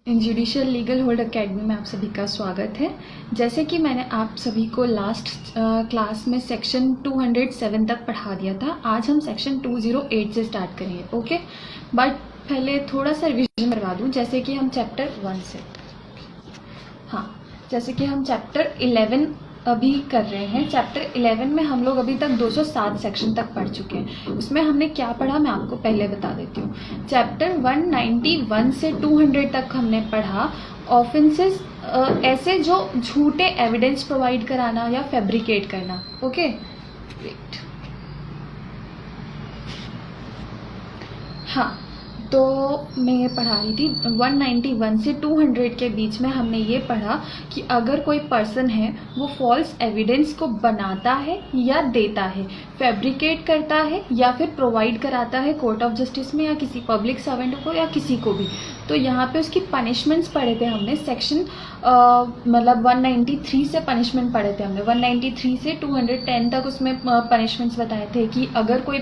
Judicial legal hold academy में आप सभी का स्वागत है। जैसे कि मैंने आप सभी को लास्ट क्लास में सेक्शन 207 तक पढ़ा दिया था, आज हम सेक्शन 208 से स्टार्ट करेंगे। ओके, बट पहले थोड़ा सा रिवीजन करवा दूं। जैसे कि हम चैप्टर 1 से जैसे कि हम चैप्टर 11 अभी कर रहे हैं। चैप्टर 11 में हम लोग अभी तक 207 सेक्शन तक पढ़ चुके हैं। उसमें हमने क्या पढ़ा मैं आपको पहले बता देती हूँ। चैप्टर 191 से 200 तक हमने पढ़ा ऑफेंसेस, ऐसे जो झूठे एविडेंस प्रोवाइड कराना या फैब्रिकेट करना। ओके, वेट, हाँ, तो मैं ये पढ़ा रही थी 191 से 200 के बीच में हमने ये पढ़ा कि अगर कोई पर्सन है वो फॉल्स एविडेंस को बनाता है या देता है, फैब्रिकेट करता है या फिर प्रोवाइड कराता है कोर्ट ऑफ जस्टिस में या किसी पब्लिक सर्वेंट को या किसी को भी, तो यहाँ पे उसकी पनिशमेंट्स पढ़े थे हमने। सेक्शन मतलब 193 से पनिशमेंट पढ़े थे हमने। 193 से 210 तक उसमें पनिशमेंट्स बताए थे कि अगर कोई,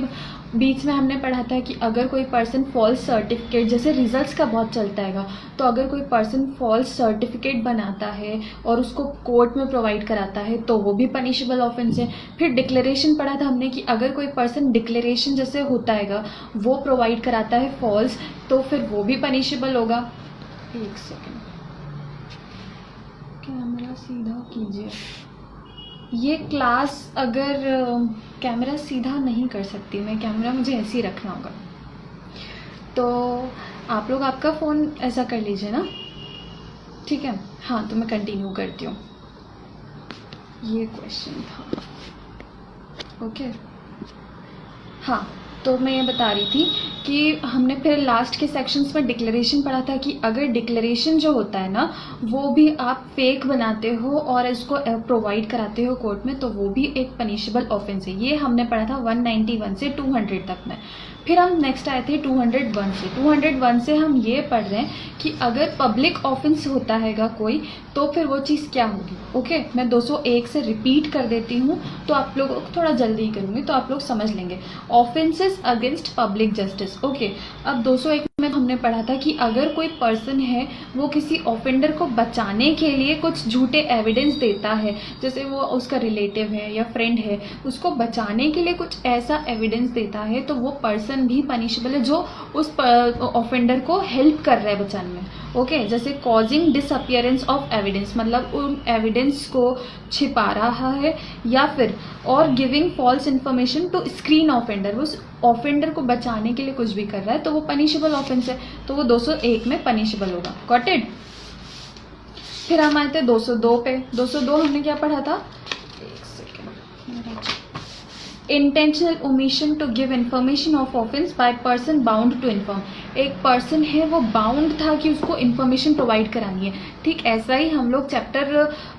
बीच में हमने पढ़ा था कि अगर कोई पर्सन फॉल्स सर्टिफिकेट, जैसे रिजल्ट्स का बहुत चलता है, तो अगर कोई पर्सन फॉल्स सर्टिफिकेट बनाता है और उसको कोर्ट में प्रोवाइड कराता है तो वो भी पनिशेबल ऑफेंस है। फिर डिक्लेरेशन पढ़ा था हमने कि अगर कोई पर्सन डिक्लेरेशन जैसे होता है वो प्रोवाइड कराता है फॉल्स, तो फिर वो भी पनिशेबल होगा। एक सेकेंड, कैमरा सीधा कीजिए। ये क्लास अगर कैमरा सीधा नहीं कर सकती मैं, कैमरा मुझे ऐसे ही रखना होगा, तो आप लोग आपका फ़ोन ऐसा कर लीजिए ना, ठीक है। हाँ, तो मैं कंटिन्यू करती हूँ। ये क्वेश्चन था, ओके। हाँ, तो मैं ये बता रही थी कि हमने फिर लास्ट के सेक्शंस में डिक्लेरेशन पढ़ा था कि अगर डिक्लेरेशन जो होता है ना वो भी आप फेक बनाते हो और इसको प्रोवाइड कराते हो कोर्ट में, तो वो भी एक पनिशेबल ऑफेंस है। ये हमने पढ़ा था 191 से 200 तक में। फिर हम नेक्स्ट आए थे 201 से। 201 से हम ये पढ़ रहे हैं कि अगर पब्लिक ऑफेंस होता हैगा कोई, तो फिर वो चीज़ क्या होगी। ओके, मैं 201 से रिपीट कर देती हूँ, तो आप लोगों को थोड़ा जल्दी करूँगी तो आप लोग समझ लेंगे। Offences against public justice. Okay, अब 201 में हमने पढ़ा था कि अगर कोई पर्सन है वो किसी ऑफेंडर को बचाने के लिए कुछ झूठे एविडेंस देता है, जैसे वो उसका रिलेटिव है या फ्रेंड है, उसको बचाने के लिए कुछ ऐसा एविडेंस देता है, तो वो पर्सन भी पनिशेबल है जो उस ऑफेंडर को हेल्प कर रहा है बचाने में। ओके, जैसे कॉजिंग डिसअपियरेंस ऑफ एविडेंस, मतलब उन एविडेंस को छिपा रहा है, या फिर और giving false information to screen offender, वो ऑफेंडर को बचाने के लिए कुछ भी कर रहा है, तो वो पनिशेबल ऑफेंस है, तो वो 201 में पनिशेबल होगा। Got it. फिर हम आए थे 202 पे। 202 हमने क्या पढ़ा था, एक second, intentional omission to give information of offence by person bound to inform. एक पर्सन है वो बाउंड था कि उसको इन्फॉर्मेशन प्रोवाइड करानी है। ठीक ऐसा ही हम लोग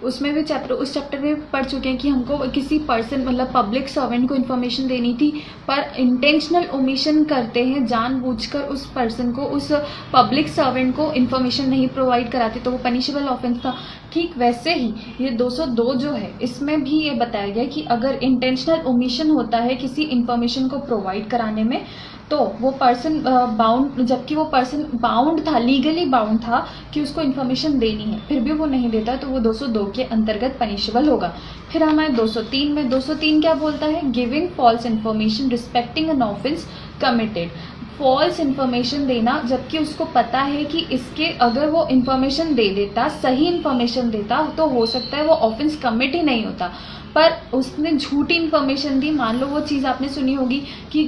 उस चैप्टर में पढ़ चुके हैं कि हमको किसी पर्सन, मतलब पब्लिक सर्वेंट को इन्फॉर्मेशन देनी थी, पर इंटेंशनल ओमिशन करते हैं, जानबूझकर उस पर्सन को, उस पब्लिक सर्वेंट को इन्फॉर्मेशन नहीं प्रोवाइड कराते, तो वो पनिशेबल ऑफेंस था। ठीक वैसे ही ये 202 जो है, इसमें भी ये बताया गया कि अगर इंटेंशनल ओमिशन होता है किसी इन्फॉर्मेशन को प्रोवाइड कराने में, तो वो पर्सन बाउंड, जबकि वो पर्सन बाउंड था, लीगली बाउंड था कि उसको इन्फॉर्मेशन देनी है, फिर भी वो नहीं देता, तो वो 202 के अंतर्गत पनिशेबल होगा। फिर हमारे 203 में 203 क्या बोलता है, giving false information respecting an offence committed. False information देना, जबकि उसको पता है कि इसके, अगर वो इन्फॉर्मेशन दे देता, सही इन्फॉर्मेशन देता, तो हो सकता है वो ऑफेंस कमिट ही नहीं होता, पर उसने झूठी इन्फॉर्मेशन दी। मान लो वो चीज़ आपने सुनी होगी कि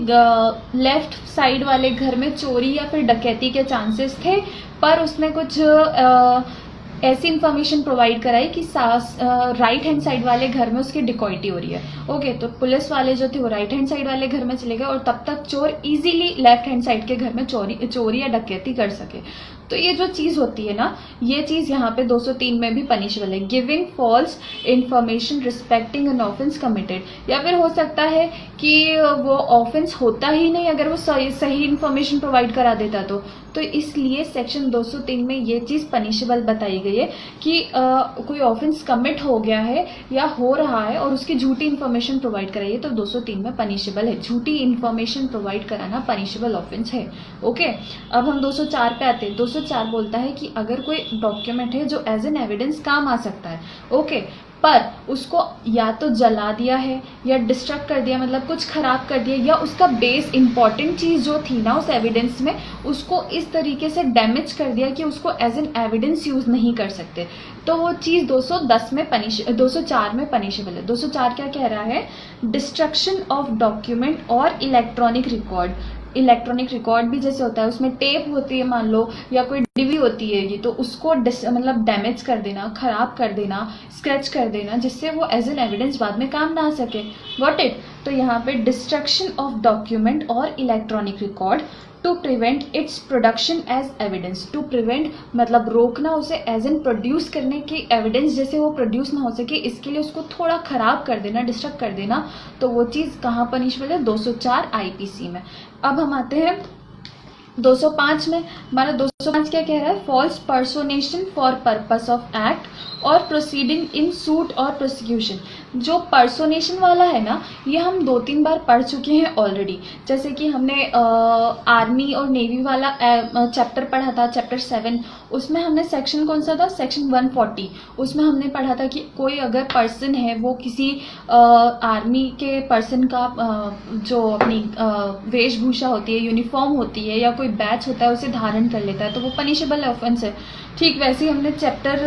लेफ्ट साइड वाले घर में चोरी या फिर डकैती के चांसेस थे, पर उसने कुछ ऐसी इन्फॉर्मेशन प्रोवाइड कराई कि राइट हैंड साइड वाले घर में उसकी डिकॉइटी हो रही है। ओके, तो पुलिस वाले जो थे वो राइट हैंड साइड वाले घर में चले गए और तब तक चोर इजीली लेफ्ट हैंड साइड के घर में चोरी या डकैती कर सके। तो ये जो चीज़ होती है ना, ये चीज़ यहाँ पे 203 में भी पनिशेबल है, giving false information respecting an offence committed. या फिर हो सकता है कि वो ऑफेंस होता ही नहीं अगर वो सही इन्फॉर्मेशन प्रोवाइड करा देता, तो इसलिए सेक्शन 203 में ये चीज़ पनिशेबल बताई गई है कि कोई ऑफेंस कमिट हो गया है या हो रहा है और उसकी झूठी इन्फॉर्मेशन प्रोवाइड कराइए, तो 203 में पनिशेबल है। झूठी इन्फॉर्मेशन प्रोवाइड कराना पनिशेबल ऑफेंस है। ओके, अब हम 204 पे आते हैं। 204 बोलता है कि अगर कोई डॉक्यूमेंट है जो एज एन एविडेंस काम आ सकता है, ओके, पर उसको या तो जला दिया है या डिस्ट्रक्ट कर दिया, मतलब कुछ खराब कर दिया, या उसका बेस इंपॉर्टेंट चीज़ जो थी ना उस एविडेंस में उसको इस तरीके से डैमेज कर दिया कि उसको एज एन एविडेंस यूज़ नहीं कर सकते, तो वो चीज़ 210 में 204 में पनिशेबल है। 204 क्या कह रहा है? डिस्ट्रक्शन ऑफ डॉक्यूमेंट और इलेक्ट्रॉनिक रिकॉर्ड। इलेक्ट्रॉनिक रिकॉर्ड भी जैसे होता है उसमें टेप होती है मान लो, या कोई डीवी होती है ये, तो उसको मतलब डैमेज कर देना, खराब कर देना, स्क्रैच कर देना, जिससे वो एज एन एविडेंस बाद में काम ना आ सके। Got it? तो यहाँ पे डिस्ट्रक्शन ऑफ डॉक्यूमेंट और electronic record to prevent its production as evidence. To prevent मतलब रोकना उसे एज एन प्रोड्यूस करने की एविडेंस, जैसे वो प्रोड्यूस ना हो सके, इसके लिए उसको थोड़ा खराब कर देना, डिस्ट्रक्ट कर देना, तो वो चीज़ कहाँ पनिशेबल है? 204 आईपीसी में। अब हम आते हैं 205 में। हमारा 205 क्या कह रहा है? False personation for purpose of act or proceeding in suit or prosecution. जो पर्सोनेशन वाला है ना, ये हम 2-3 बार पढ़ चुके हैं ऑलरेडी। जैसे कि हमने आर्मी और नेवी वाला चैप्टर पढ़ा था, चैप्टर 7, उसमें हमने सेक्शन कौन सा था? सेक्शन 140। उसमें हमने पढ़ा था कि कोई अगर पर्सन है वो किसी आर्मी के पर्सन का जो अपनी वेशभूषा होती है, यूनिफॉर्म होती है, या कोई बैच होता है उसे धारण कर लेता है, तो वो पनिशेबल ऑफेंस है। ठीक वैसे ही हमने चैप्टर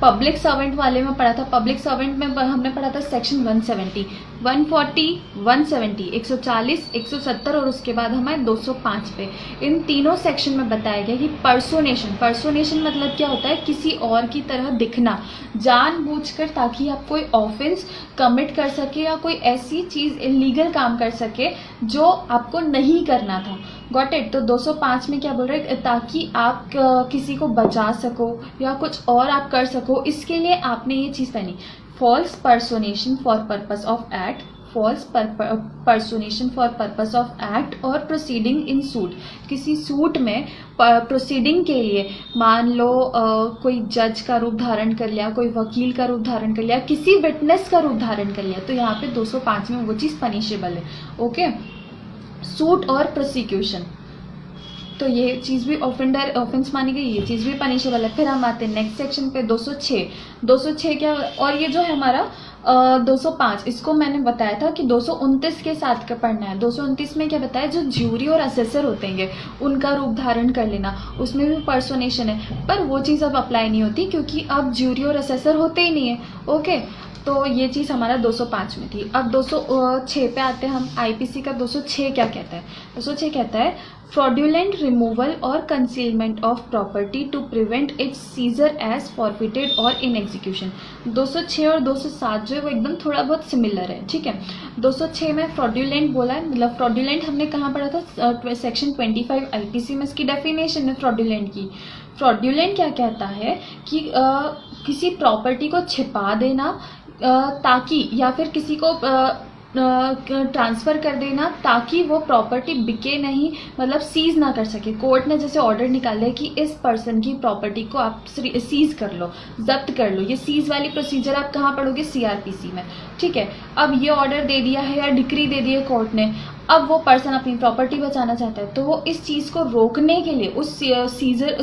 पब्लिक सर्वेंट वाले में पढ़ा था। पब्लिक सर्वेंट में हमने पढ़ा था सेक्शन 170, 140, 170, 140, 170 और उसके बाद हमारे 205 पे। इन तीनों सेक्शन में बताया गया कि पर्सोनेशन मतलब क्या होता है? किसी और की तरह दिखना जानबूझकर, ताकि आप कोई ऑफेंस कमिट कर सके या कोई ऐसी चीज़ इलीगल काम कर सके जो आपको नहीं करना था। Got it? तो 205 में क्या बोल रहे हैं? ताकि आप किसी को बचा सको या कुछ और आप कर सको, इसके लिए आपने ये चीज़ पहनी। False personation for purpose of act, false personation for purpose of act or proceeding in suit. किसी सूट में प्रोसीडिंग के लिए मान लो कोई जज का रूप धारण कर लिया, कोई वकील का रूप धारण कर लिया, किसी विटनेस का रूप धारण कर लिया, तो यहाँ पे 205 में वो चीज़ पनिशेबल है। ओके, सूट और प्रोसिक्यूशन, तो ये चीज़ भी ऑफेंस मानी गई, ये चीज़ भी पनिशेबल है। फिर हम आते हैं नेक्स्ट सेक्शन पे 206 क्या, और ये जो है हमारा 205, इसको मैंने बताया था कि 229 के साथ का पढ़ना है। 229 में क्या बताया? जो ज्यूरी और असेसर होते हैं उनका रूप धारण कर लेना, उसमें भी पर्सोनेशन है, पर वो चीज़ अब अप्लाई नहीं होती क्योंकि अब ज्यूरी और असेसर होते ही नहीं है। ओके, तो ये चीज़ हमारा 205 में थी। अब 206 पे आते हैं हम। आईपीसी का 206 क्या कहता है? 206 कहता है फ्रॉड्यूलेंट रिमूवल और concealment of property to prevent its seizure as forfeited और इन एग्जीक्यूशन। 206 और 207 जो है वो एकदम थोड़ा बहुत सिमिलर है। ठीक है, 206 में फ्रॉड्यूलेंट बोला है, मतलब फ्रॉड्यूलेंट हमने कहाँ पढ़ा था? सेक्शन 25 आईपीसी में इसकी डेफिनेशन है फ्रॉड्यूलेंट की। फ्रॉड्यूलेंट क्या कहता है कि किसी प्रॉपर्टी को छिपा देना ताकि, या फिर किसी को ट्रांसफ़र कर देना ताकि वो प्रॉपर्टी बिके नहीं, मतलब सीज ना कर सके। कोर्ट ने जैसे ऑर्डर निकाला है कि इस पर्सन की प्रॉपर्टी को आप सीज कर लो, जब्त कर लो। ये सीज वाली प्रोसीजर आप कहाँ पढ़ोगे? सीआरपीसी में। ठीक है, अब ये ऑर्डर दे दिया है या डिक्री दे दी है कोर्ट ने, अब वो पर्सन अपनी प्रॉपर्टी बचाना चाहता है, तो वो इस चीज़ को रोकने के लिए, उस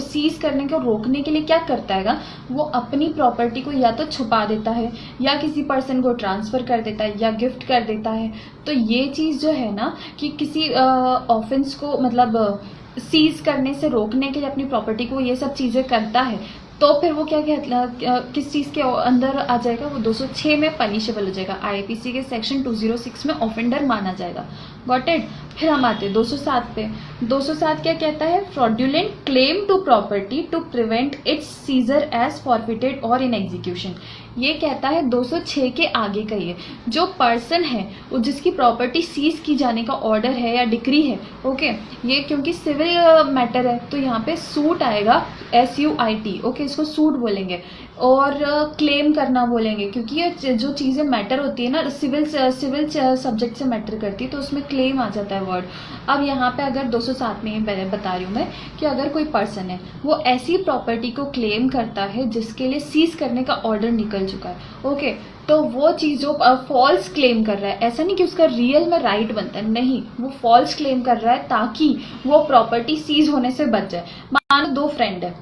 सीज करने को रोकने के लिए क्या करता है? वो अपनी प्रॉपर्टी को या तो छुपा देता है, या किसी पर्सन को ट्रांसफ़र कर देता है, या गिफ्ट कर देता है। तो ये चीज़ जो है ना कि किसी ऑफेंस को मतलब सीज करने से रोकने के लिए अपनी प्रॉपर्टी को ये सब चीज़ें करता है, तो फिर वो क्या कहता, किस चीज़ के अंदर आ जाएगा? वो 206 में पनिशेबल हो जाएगा। आईपीसी के सेक्शन 206 में ऑफेंडर माना जाएगा। Got it? फिर हम आते हैं 207 पे। 207 क्या कहता है? Fraudulent claim to property to prevent its seizure as forfeited और इन एग्जीक्यूशन। ये कहता है 206 के आगे का, ये जो पर्सन है वो जिसकी प्रॉपर्टी सीज की जाने का ऑर्डर है या डिक्री है, ओके, ये क्योंकि सिविल मैटर है तो यहाँ पे सूट आएगा, SUIT। ओके, इसको सूट बोलेंगे, और क्लेम करना बोलेंगे, क्योंकि ये जो चीज़ें मैटर होती है ना, सिविल सब्जेक्ट से मैटर करती है, तो उसमें क्लेम आ जाता है वर्ड। अब यहाँ पे अगर 207 में बता रही हूँ मैं कि अगर कोई पर्सन है वो ऐसी प्रॉपर्टी को क्लेम करता है जिसके लिए सीज करने का ऑर्डर निकल चुका है, ओके, तो वो चीज़ों फॉल्स क्लेम कर रहा है, ऐसा नहीं कि उसका रियल में राइट बनता है, नहीं, वो फॉल्स क्लेम कर रहा है ताकि वो प्रॉपर्टी सीज होने से बच जाए। मान लो दो फ्रेंड है,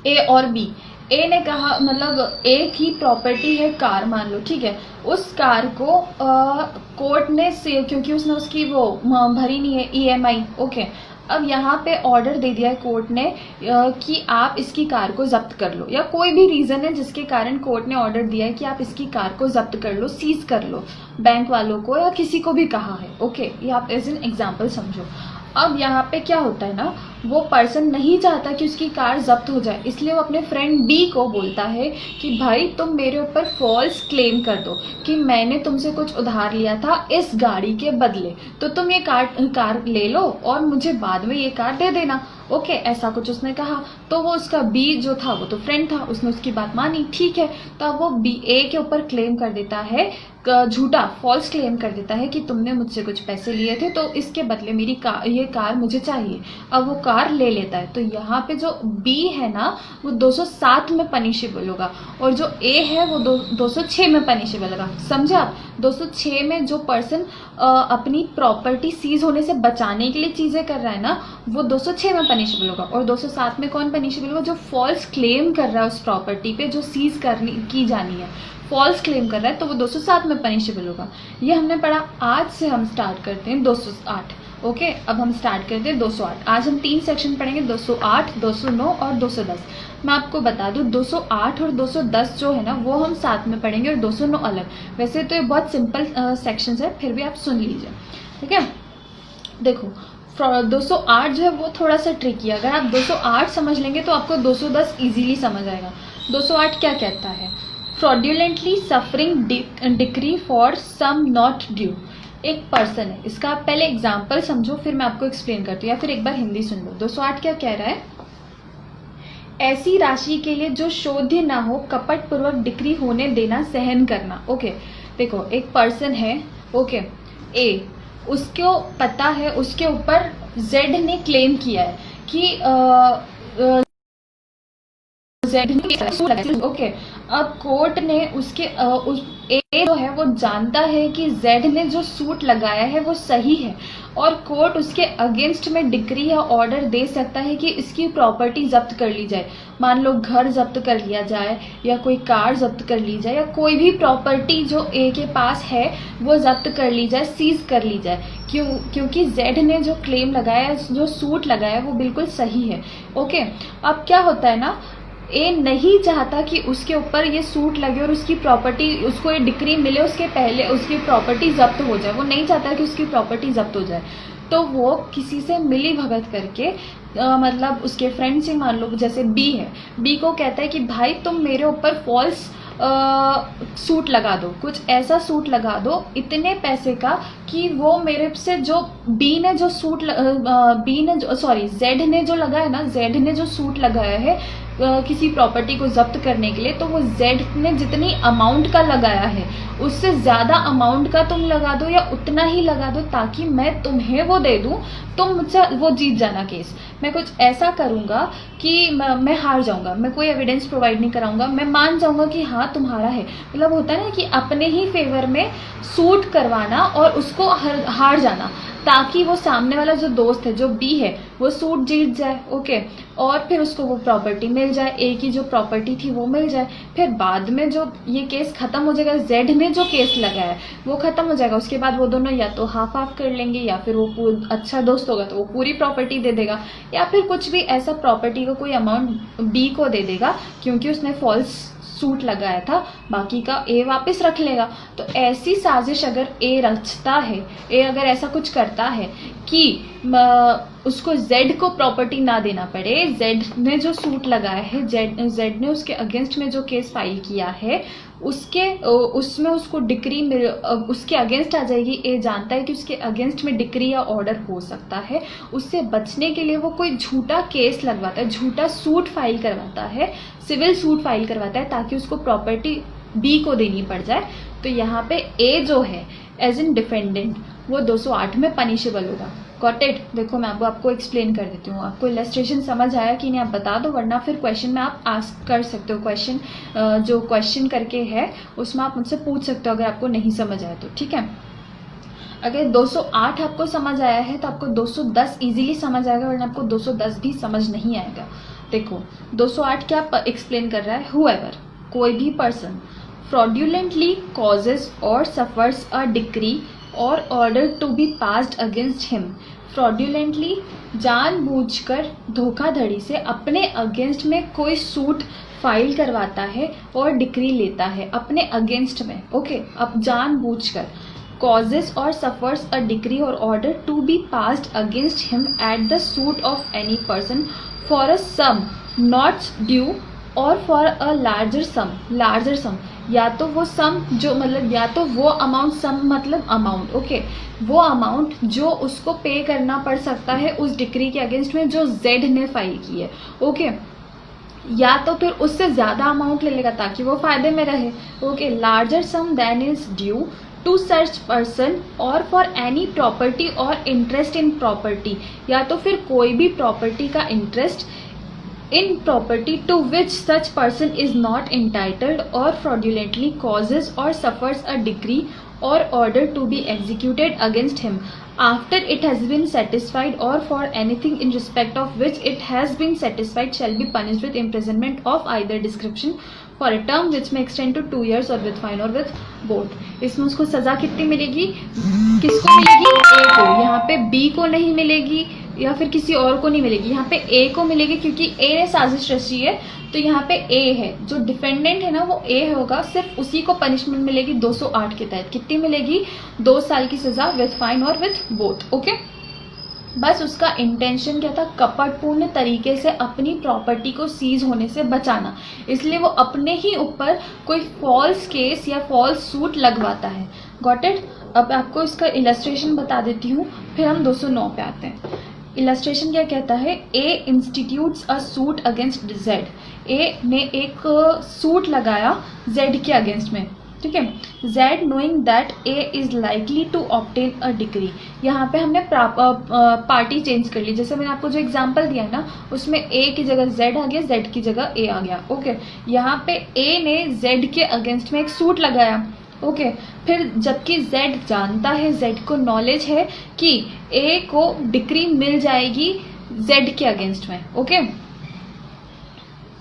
ए और बी। ए ने कहा, मतलब एक ही प्रॉपर्टी है कार, मान लो, ठीक है। उस कार को कोर्ट ने से, क्योंकि उसने उसकी वो भरी नहीं है ईएमआई, ओके, अब यहाँ पे ऑर्डर दे दिया है कोर्ट ने कि आप इसकी कार को जब्त कर लो, या कोई भी रीज़न है जिसके कारण कोर्ट ने ऑर्डर दिया है कि आप इसकी कार को जब्त कर लो, सीज कर लो, बैंक वालों को या किसी को भी कहा है, ओके, ये आप एज एन एग्जाम्पल समझो। अब यहाँ पे क्या होता है ना, वो पर्सन नहीं चाहता कि उसकी कार जब्त हो जाए, इसलिए वो अपने फ्रेंड बी को बोलता है कि भाई तुम मेरे ऊपर फॉल्स क्लेम कर दो कि मैंने तुमसे कुछ उधार लिया था इस गाड़ी के बदले, तो तुम ये कार ले लो और मुझे बाद में ये कार दे देना, ओके, ऐसा कुछ उसने कहा। तो वो उसका बी जो था वो तो फ्रेंड था, उसने उसकी बात मानी, ठीक है। तब वो बी ए के ऊपर क्लेम कर देता है, झूठा फॉल्स क्लेम कर देता है कि तुमने मुझसे कुछ पैसे लिए थे तो इसके बदले मेरी ये कार मुझे चाहिए। अब वो कार ले लेता है, तो यहाँ पे जो बी है ना वो 207 में पनिशेबल होगा और जो ए है वो 206 में पनिशेबल होगा। समझे आप? 206 में जो पर्सन अपनी प्रॉपर्टी सीज होने से बचाने के लिए चीज़ें कर रहा है ना, वो 206 में पनिशेबल होगा। और 207 में कौन पनिशेबल होगा? जो फॉल्स क्लेम कर रहा है उस प्रॉपर्टी पे जो सीज की जानी है, फॉल्स क्लेम कर रहा है, तो वो 207 में पनिशेबल होगा। ये हमने पढ़ा। आज से हम स्टार्ट करते हैं 208, ओके। अब हम स्टार्ट करते हैं 208। आज हम 3 सेक्शन पढ़ेंगे, 208, 209 और 210। मैं आपको बता दूं 208 और 210 जो है ना वो हम साथ में पढ़ेंगे और 209 अलग। वैसे तो ये बहुत सिंपल सेक्शंस है, फिर भी आप सुन लीजिए, ठीक है। देखो 208 जो है वो थोड़ा सा ट्रिकी है। अगर आप 208 समझ लेंगे तो आपको 210 इजीली समझ आएगा। 208 क्या कहता है? Fraudulently suffering decree for sum not due. एक पर्सन है, इसका आप पहले एग्जाम्पल समझो फिर मैं आपको एक्सप्लेन करती हूँ, या फिर एक बार हिंदी सुन लो। 208 क्या कह रहा है? ऐसी राशि के लिए जो शोध्य ना हो कपट पूर्वक डिक्री होने देना, सहन करना, ओके। देखो एक पर्सन है, ओके, ए, उसको पता है उसके ऊपर जेड ने क्लेम किया है कि जेड ने, ओके। अब कोर्ट ने उसके ए जो है वो जानता है कि जेड ने जो सूट लगाया है वो सही है और कोर्ट उसके अगेंस्ट में डिक्री या ऑर्डर दे सकता है कि इसकी प्रॉपर्टी जब्त कर ली जाए। मान लो घर जब्त कर लिया जाए या कोई कार जब्त कर ली जाए या कोई भी प्रॉपर्टी जो ए के पास है वो जब्त कर ली जाए, सीज कर ली जाए। क्योंकि जेड ने जो क्लेम लगाया, जो सूट लगाया वो बिल्कुल सही है, ओके। अब क्या होता है ना, ए नहीं चाहता कि उसके ऊपर ये सूट लगे और उसकी प्रॉपर्टी, उसको ये डिक्री मिले उसके पहले उसकी प्रॉपर्टी जब्त हो जाए। वो नहीं चाहता कि उसकी प्रॉपर्टी जब्त हो जाए, तो वो किसी से मिली भगत करके मतलब उसके फ्रेंड से, मान लो जैसे बी है, बी को कहता है कि भाई तुम मेरे ऊपर फॉल्स सूट लगा दो, कुछ ऐसा सूट लगा दो इतने पैसे का कि वो मेरे से जो बी ने जो सूट जेड ने जो लगाया ना, जेड ने जो सूट लगाया है किसी प्रॉपर्टी को जब्त करने के लिए, तो वो जेड ने जितनी अमाउंट का लगाया है उससे ज़्यादा अमाउंट का तुम लगा दो या उतना ही लगा दो ताकि मैं तुम्हें वो दे दूं, तुम मुझसे वो जीत जाना केस। मैं कुछ ऐसा करूँगा कि मैं हार जाऊँगा, मैं कोई एविडेंस प्रोवाइड नहीं कराऊंगा, मैं मान जाऊँगा कि हाँ तुम्हारा है। मतलब होता है ना कि अपने ही फेवर में सूट करवाना और उसको हार जाना, ताकि वो सामने वाला जो दोस्त है, जो बी है, वो सूट जीत जाए, ओके, और फिर उसको वो प्रॉपर्टी मिल जाए, ए की जो प्रॉपर्टी थी वो मिल जाए। फिर बाद में जो ये केस खत्म हो जाएगा, जेड ने जो केस लगाया है वो खत्म हो जाएगा, उसके बाद वो दोनों या तो हाफ हाफ कर लेंगे या फिर वो अच्छा दोस्त होगा तो वो पूरी प्रॉपर्टी दे देगा, या फिर कुछ भी ऐसा प्रॉपर्टी का कोई अमाउंट बी को दे देगा क्योंकि उसने फॉल्स सूट लगाया था, बाकी का ए वापस रख लेगा। तो ऐसी साजिश अगर ए रचता है, ए अगर ऐसा कुछ करता है कि उसको जेड को प्रॉपर्टी ना देना पड़े, जेड ने जो सूट लगाया है, जेड ने उसके अगेंस्ट में जो केस फाइल किया है उसमें उसको डिक्री उसके अगेंस्ट आ जाएगी। ए जानता है कि उसके अगेंस्ट में डिक्री या ऑर्डर हो सकता है, उससे बचने के लिए वो कोई झूठा केस लगवाता है, झूठा सूट फाइल करवाता है, सिविल सूट फाइल करवाता है ताकि उसको प्रॉपर्टी बी को देनी पड़ जाए। तो यहाँ पे ए जो है एज इन डिफेंडेंट वो 208 में पनिशेबल होगा। Got it. देखो मैं अब आपको एक्सप्लेन कर देती हूँ, आपको इलस्ट्रेशन समझ आया कि नहीं आप बता दो, वरना फिर क्वेश्चन में आप आस्क कर सकते हो। क्वेश्चन जो क्वेश्चन करके है उसमें आप मुझसे पूछ सकते हो अगर आपको नहीं समझ आया तो, ठीक है। अगर 208 आपको समझ आया है तो आपको 210 इजीली समझ आएगा, वरना आपको 210 भी समझ नहीं आएगा। देखो 208 क्या एक्सप्लेन कर रहा है, हुएवर कोई भी पर्सन फ्रॉड्यूलेंटली कॉजेज और सफर्स अ डिक्री और order to be passed against him. Fraudulently जानबूझकर धोखाधड़ी से अपने अगेंस्ट में कोई सूट फाइल करवाता है और डिक्री लेता है अपने अगेंस्ट में, ओके। अब जानबूझकर causes or suffers a decree or order to be passed against him at the suit of any person for a sum not due or for a larger sum, या तो वो सम जो मतलब या तो वो अमाउंट, सम मतलब अमाउंट, ओके, वो अमाउंट जो उसको पे करना पड़ सकता है उस डिक्री के अगेंस्ट में जो जेड ने फाइल की है, ओके, या तो फिर उससे ज़्यादा अमाउंट ले लेगा ताकि वो फायदे में रहे, okay. Larger sum than is due to such person और फॉर एनी प्रॉपर्टी और इंटरेस्ट इन प्रॉपर्टी, या तो फिर कोई भी प्रॉपर्टी का interest in property to which such person is not entitled और फ्रॉड्यूलेंटली कॉजेज और suffers a decree or order to be executed against him after it has been satisfied or for anything in respect of which it has been satisfied shall be punished with imprisonment of either description for a term which may extend to 2 years or with fine or with both। इसमें उसको सजा कितनी मिलेगी, किसको मिलेगी, ए को, यहाँ पे बी को नहीं मिलेगी या फिर किसी और को नहीं मिलेगी, यहाँ पे ए को मिलेगी क्योंकि ए ने साजिश रची है, तो यहाँ पे ए है, जो डिफेंडेंट है ना वो ए होगा, सिर्फ उसी को पनिशमेंट मिलेगी 208 के तहत। कितनी मिलेगी, 2 साल की सजा विथ फाइन और विथ बोथ, ओके। बस उसका इंटेंशन क्या था, कपटपूर्ण तरीके से अपनी प्रॉपर्टी को सीज होने से बचाना, इसलिए वो अपने ही ऊपर कोई फॉल्स केस या फॉल्स सूट लगवाता है। Got it. अब आपको इसका इलस्ट्रेशन बता देती हूँ, फिर हम 209 पे आते हैं। इलस्ट्रेशन क्या कहता है, A institutes a suit against Z. A ने एक सूट लगाया जेड के अगेंस्ट में, ठीक है। Z knowing that A is likely to obtain a decree, यहाँ पे हमने पार्टी चेंज कर ली, जैसे मैंने आपको जो एग्जांपल दिया है ना उसमें ए की जगह जेड आ गया, जेड की जगह ए आ गया, ओके। यहाँ पे ए ने जेड के अगेंस्ट में एक सूट लगाया, ओके। फिर जबकि जेड जानता है, जेड को नॉलेज है कि ए को डिक्री मिल जाएगी जेड के अगेंस्ट में, ओके।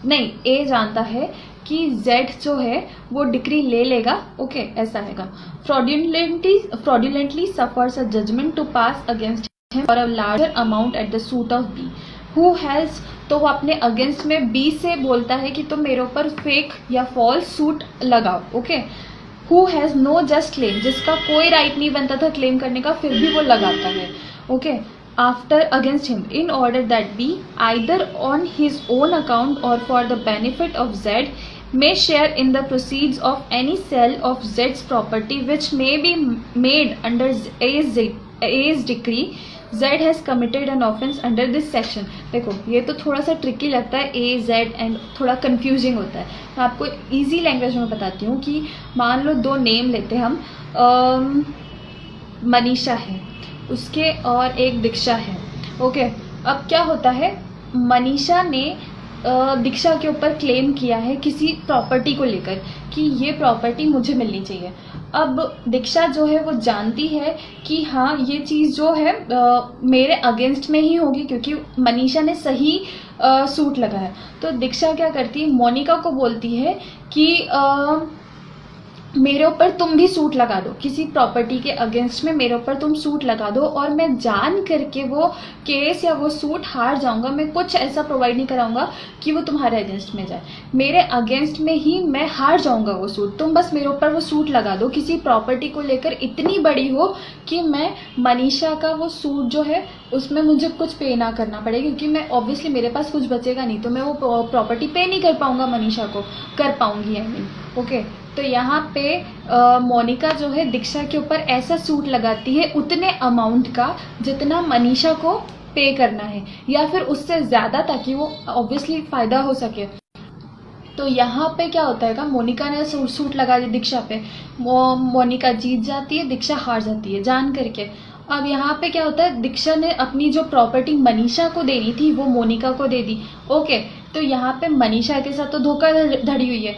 नहीं, ए जानता है कि जेड जो है वो डिक्री ले लेगा, ओके, ऐसा हैगा। Fraudulently suffers a judgment to pass against him for a larger amount at the suit of B who has, तो वो अपने अगेंस्ट में बी से बोलता है कि तुम मेरे ऊपर फेक या फॉल्स सूट लगाओ, okay. Who has know just claim, जिसका कोई राइट नहीं बनता था क्लेम करने का, फिर भी वो लगाता है, okay, after against him in order that B either on his own account or for the benefit of Z may share in the proceeds of any sale of Z's property which may be made under A's decree, Z has committed an offence under this section। देखो ये तो थोड़ा सा tricky लगता है, A, Z and थोड़ा confusing होता है। मैं आपको इजी लैंग्वेज में बताती हूँ कि मान लो 2 नेम लेते हम, मनीषा है उसके और एक दीक्षा है, ओके। अब क्या होता है, मनीषा ने दीक्षा के ऊपर क्लेम किया है किसी प्रॉपर्टी को लेकर कि ये प्रॉपर्टी मुझे मिलनी चाहिए। अब दीक्षा जो है वो जानती है कि हाँ ये चीज़ जो है मेरे अगेंस्ट में ही होगी क्योंकि मनीषा ने सही सूट लगाया। तो दीक्षा क्या करती है, मोनिका को बोलती है कि मेरे ऊपर तुम भी सूट लगा दो, किसी प्रॉपर्टी के अगेंस्ट में मेरे ऊपर तुम सूट लगा दो और मैं जान करके वो केस या वो सूट हार जाऊंगा, मैं कुछ ऐसा प्रोवाइड नहीं कराऊंगा कि वो तुम्हारे अगेंस्ट में जाए, मेरे अगेंस्ट में ही मैं हार जाऊंगा वो सूट, तुम बस मेरे ऊपर वो सूट लगा दो किसी प्रॉपर्टी को लेकर इतनी बड़ी हो कि मैं मनीषा का वो सूट जो है उसमें मुझे कुछ पे ना करना पड़े, क्योंकि मैं ऑब्वियसली मेरे पास कुछ बचेगा नहीं तो मैं वो प्रॉपर्टी पे नहीं कर पाऊंगा, मनीषा को कर पाऊंगी, आई मीन, ओके। तो यहाँ पे मोनिका जो है दीक्षा के ऊपर ऐसा सूट लगाती है उतने अमाउंट का जितना मनीषा को पे करना है या फिर उससे ज़्यादा, ताकि वो ऑब्वियसली फ़ायदा हो सके। तो यहाँ पे क्या होता है, मोनिका ने सूट लगा दिया दीक्षा पे, मोनिका जीत जाती है, दीक्षा हार जाती है जान करके। अब यहाँ पे क्या होता है, दीक्षा ने अपनी जो प्रॉपर्टी मनीषा को देनी थी वो मोनिका को दे दी। ओके, तो यहाँ पे मनीषा के साथ तो धोखाधड़ी हुई है,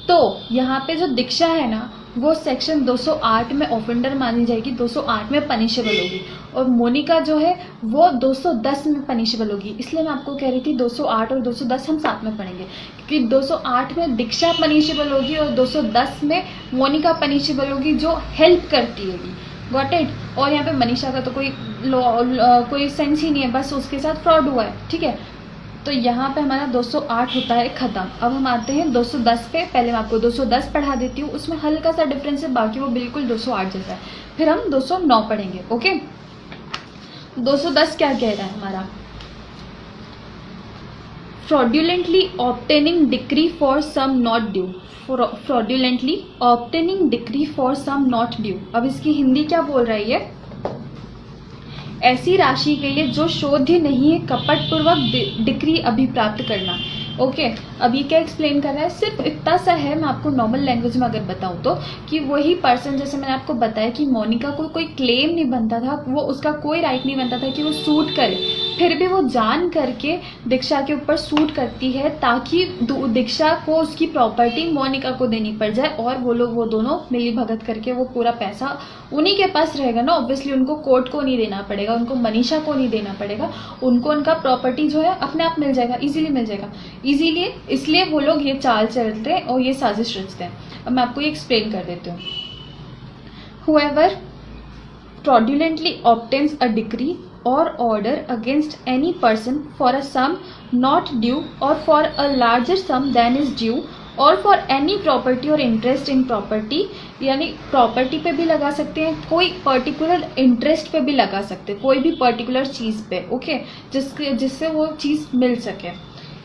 तो यहाँ पे जो दीक्षा है ना वो सेक्शन 208 में ऑफेंडर मानी जाएगी, 208 में पनिशेबल होगी, और मोनिका जो है वो 210 में पनिशेबल होगी। इसलिए मैं आपको कह रही थी 208 और 210 हम साथ में पढ़ेंगे, क्योंकि 208 में दीक्षा पनिशेबल होगी और 210 में मोनिका पनिशेबल होगी जो हेल्प करती होगी। Got it. और यहाँ पे मनीषा का तो कोई सेंस ही नहीं है, बस उसके साथ फ्रॉड हुआ है, ठीक है। तो यहाँ पे हमारा 208 होता है खत्म। अब हम आते हैं 210 पे। पहले मैं आपको 210 पढ़ा देती हूँ, उसमें हल्का सा डिफरेंस है, बाकी वो बिल्कुल 208 जैसा है। फिर हम 209 पढ़ेंगे। ओके, 210 क्या कह रहा है हमारा, fraudulently obtaining decree for sum not due, fraudulently obtaining decree for sum not due. अब इसकी हिंदी क्या बोल रही है, ऐसी राशि के लिए जो शोध्य नहीं है, कपटपूर्वक डिक्री अभिप्राप्त करना। ओके, अब ये क्या एक्सप्लेन कर रहा है, सिर्फ इतना सा है, मैं आपको नॉर्मल लैंग्वेज में अगर बताऊं तो, कि वही पर्सन, जैसे मैंने आपको बताया कि मोनिका को कोई क्लेम नहीं बनता था, वो उसका कोई राइट नहीं बनता था कि वो सूट करे, फिर भी वो जान करके दीक्षा के ऊपर सूट करती है ताकि दीक्षा को उसकी प्रॉपर्टी मोनिका को देनी पड़ जाए, और वो दोनों मिली भगत करके वो पूरा पैसा उन्हीं के पास रहेगा ना। ऑब्वियसली उनको कोर्ट को नहीं देना पड़ेगा, उनको मनीषा को नहीं देना पड़ेगा, उनको उनका प्रॉपर्टी जो है अपने आप मिल जाएगा, इजीली मिल जाएगा, इजीली। इसलिए वो लोग ये चाल चलते हैं और ये साजिश रचते हैं। अब मैं आपको ये एक्सप्लेन कर देती हूँ। Whoever fraudulently obtains a decree or order against any person for a sum not due or for a larger sum than is due और for any property or interest in property, यानी property पे भी लगा सकते हैं, कोई particular interest पे भी लगा सकते हैं, कोई भी पर्टिकुलर चीज़ पे। ओके, जिससे वो चीज़ मिल सके।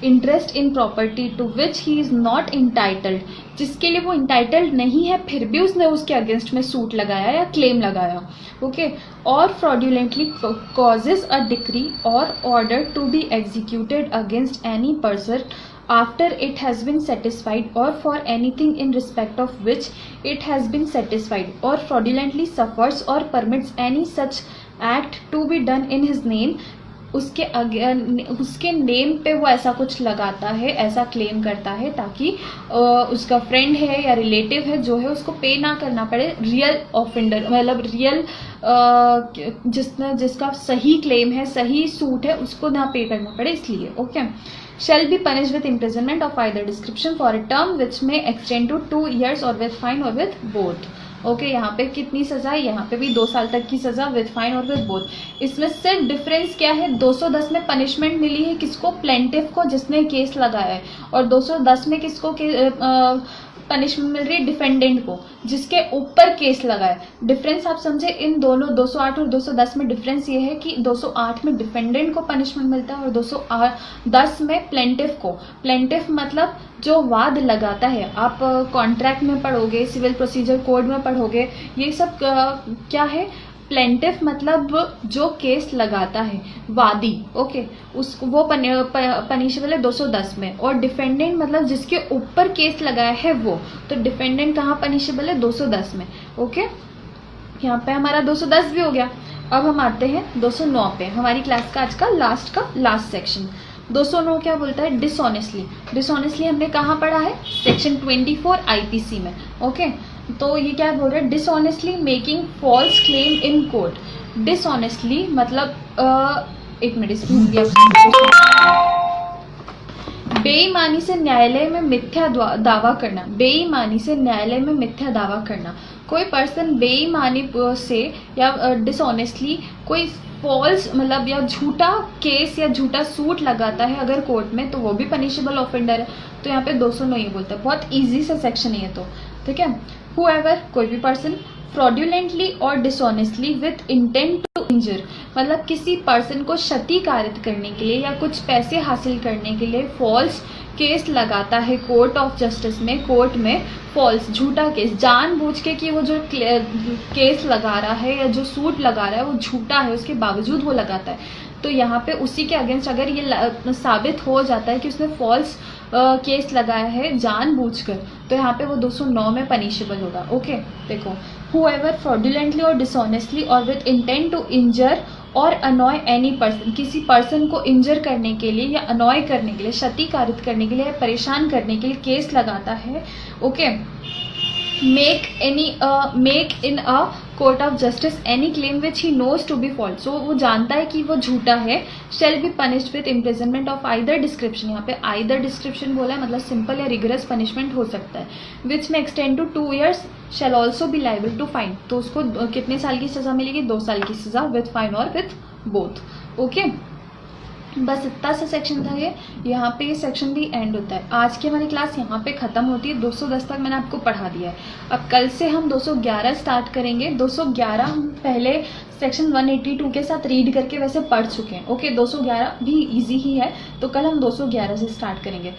Interest in property to which he is not entitled, जिसके लिए वो इंटाइटल्ड नहीं है फिर भी उसने उसके अगेंस्ट में सूट लगाया या क्लेम लगाया। ओके, और फ्रॉड्यूलेंटली कॉजेज अ डिक्री और order to be executed against any person after it has been satisfied or for anything in respect of which it has been satisfied, or fraudulently suffers or permits any such act to be done in his name, उसके name पे वो ऐसा कुछ लगाता है, ऐसा claim करता है ताकि उसका फ्रेंड है या रिलेटिव है जो है उसको पे ना करना पड़े, रियल ऑफेंडर मतलब रियल जिसका सही क्लेम है, सही सूट है, उसको ना पे करना पड़े, इसलिए। Okay, shall be punished with imprisonment of either description for a term which may extend to 2 years or with fine or with both। Okay, यहाँ पे कितनी सजा है, यहाँ पे भी 2 साल तक की सजा विद फाइन और विद बोथ। इसमें सिर्फ डिफरेंस क्या है, 210 में पनिशमेंट मिली है किसको, प्लेंटिफ को जिसने केस लगाया है, और 210 में किसको पनिशमेंट मिल रही है, डिफेंडेंट को जिसके ऊपर केस लगा है। डिफरेंस आप समझे इन दोनों 208 और 210 में डिफरेंस ये है कि 208 में डिफेंडेंट को पनिशमेंट मिलता है और 210 में प्लेंटिफ को। प्लेंटिफ मतलब जो वाद लगाता है, आप कॉन्ट्रैक्ट में पढ़ोगे, सिविल प्रोसीजर कोड में पढ़ोगे, ये सब क्या है, प्लेंटिफ मतलब जो केस लगाता है, वादी। ओके, उसको वो पनिशेबल है 210 में, और डिफेंडेंट मतलब जिसके ऊपर केस लगाया है वो, तो डिफेंडेंट कहाँ पनिशेबल है, 210 में। ओके, यहाँ पे हमारा 210 भी हो गया। अब हम आते हैं 209 पे, हमारी क्लास का आज का लास्ट सेक्शन। 209 क्या बोलता है, डिसऑनेस्टली। डिसऑनेस्टली हमने कहाँ पढ़ा है, सेक्शन 24 आईपीसी में। ओके, तो ये क्या बोल रहा है, dishonestly making false claim in court. Dishonestly मतलब एक मिनट, बेईमानी से न्यायालय में मिथ्या दावा करना। बेईमानी से न्यायालय में मिथ्या दावा करना, कोई पर्सन बेईमानी से या डिसऑनेस्टली कोई फॉल्स मतलब या झूठा केस या झूठा सूट लगाता है अगर कोर्ट में, तो वो भी पनिशेबल ऑफेंडर है। तो यहाँ पे 209 ही बोलता है, बहुत इजी सा सेक्शन है ये तो, ठीक है। Whoever, कोई भी पर्सन, फ्रॉड्यूलेंटली और डिसऑनेस्टली विथ इंटेंट टू इंजर, मतलब किसी पर्सन को क्षति कारित करने के लिए या कुछ पैसे हासिल करने के लिए फॉल्स केस लगाता है कोर्ट ऑफ जस्टिस में, कोर्ट में फॉल्स झूठा केस, जानबूझ के कि वो जो केस लगा रहा है या जो सूट लगा रहा है वो झूठा है, उसके बावजूद वो लगाता है। तो यहाँ पे उसी के अगेंस्ट अगर ये साबित हो जाता है कि उसने फॉल्स केस लगाया है जानबूझकर, तो यहाँ पे वो 209 में पनिशेबल होगा। ओके, देखो whoever fraudulently or dishonestly or with intent to injure और annoy any person, किसी पर्सन को इंजर करने के लिए या अनॉय करने के लिए, क्षति कारित करने के लिए, परेशान करने के लिए केस लगाता है, okay, make in a court of justice any claim which he knows to be false, so वो जानता है कि वो झूठा है, shall be punished with imprisonment of either description, यहाँ पे आइदर डिस्क्रिप्शन बोला है मतलब सिंपल या रिगरस पनिशमेंट हो सकता है, विच में extend to 2 years, shall also be liable to fine, तो उसको कितने साल की सज़ा मिलेगी, 2 साल की सज़ा विथ फाइन और विथ बोथ, ओके। बस इतना सा सेक्शन था ये, यहाँ पे ये सेक्शन भी एंड होता है। आज की हमारी क्लास यहाँ पे ख़त्म होती है। 210 तक मैंने आपको पढ़ा दिया है। अब कल से हम 211 स्टार्ट करेंगे। 211 हम पहले सेक्शन 182 के साथ रीड करके वैसे पढ़ चुके हैं, ओके। 211 भी इजी ही है, तो कल हम 211 से स्टार्ट करेंगे।